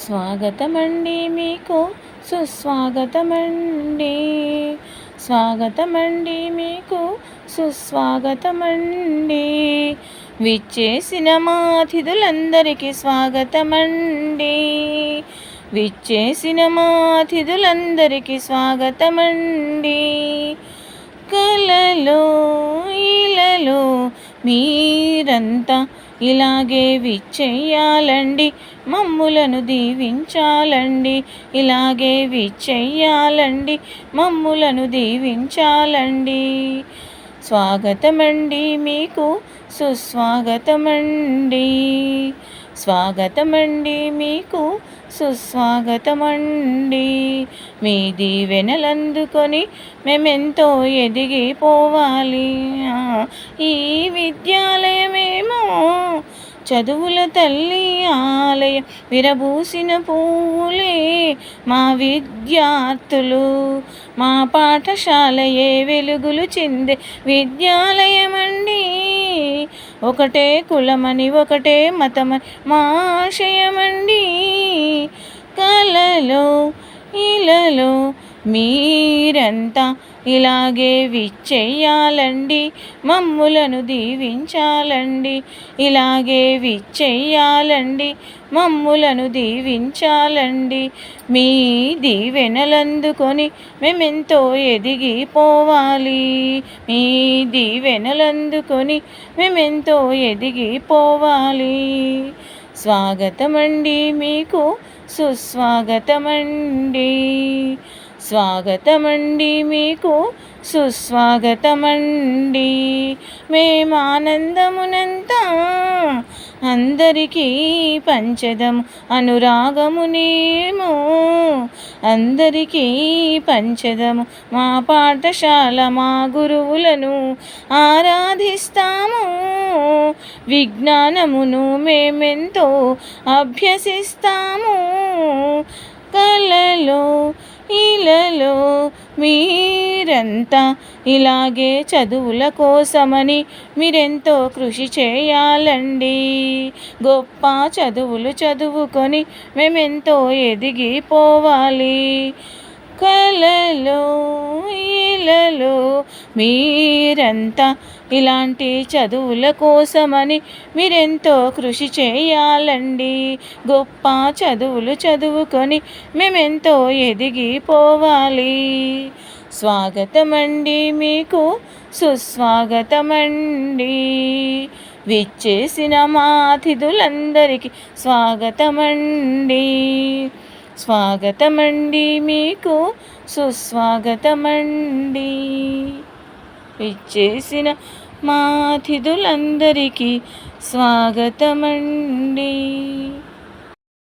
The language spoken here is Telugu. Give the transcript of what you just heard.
స్వాగతమండి మీకు సుస్వాగతమండి. స్వాగతమండి మీకు సుస్వాగతమండి. విచ్చేసిన మా అతిథులందరికీ స్వాగతమండి. విచ్చేసిన మా అతిథులందరికీ స్వాగతమండి. కలలో ఇలలో మీరంతా ఇలాగే విచ్చెయ్యాలండి, మమ్ములను దీవించాలండి. ఇలాగే విచ్చెయ్యాలండి, మమ్ములను దీవించాలండి. స్వాగతమండి మీకు సుస్వాగతమండి. స్వాగతమండి మీకు సుస్వాగతమండి. మీ దీవెనలందుకొని మేమెంతో ఎదిగిపోవాలి. ఈ విద్యాలయమేమో చదువుల తల్లి ఆలయం, విరబూసిన పువ్వులే మా విద్యార్థులు. మా పాఠశాలయే వెలుగులు చిందే విద్యాలయమండి. ఒకటే కులమని ఒకటే మతమని మా ఆశయమండి. కలలో ఇలలో మీరంతా ఇలాగే విచ్చెయ్యాలండి, మమ్ములను దీవించాలండి. ఇలాగే విచ్చెయ్యాలండి, మమ్ములను దీవించాలండి. మీ దీవెనలందుకొని మేమెంతో ఎదిగిపోవాలి. మీ దీవెనలందుకొని మేమెంతో ఎదిగిపోవాలి. స్వాగతమండి మీకు సుస్వాగతమండి. స్వాగతమండి మీకు సుస్వాగతమండి. మేమానందమునంతా అందరికీ పంచెదము, అనురాగమునేమో అందరికీ పంచెదము. మా పాఠశాల మా గురువులను ఆరాధిస్తాము. విజ్ఞానమును మేమెంతో అభ్యసిస్తాము. కలలో ఇలలో మీరంతా ఇలాగే చదువుల కోసమని మీరెంతో కృషి చేయాలండి. గొప్ప చదువులు చదువుకొని మేమెంతో ఎదిగిపోవాలి. కలలో ఇలలో మీరంతా ఇలాంటి చదువుల కోసమని మీరెంతో కృషి చేయాలండి. గొప్ప చదువులు చదువుకొని మేమెంతో ఎదిగిపోవాలి. స్వాగతమండి మీకు సుస్వాగతమండి. విచ్చేసిన మా అతిథులందరికీ స్వాగతమండి. స్వాగతమండి మీకు సుస్వాగతమండి. విచ్చేసిన మా అతిథులందరికీ స్వాగతమండి.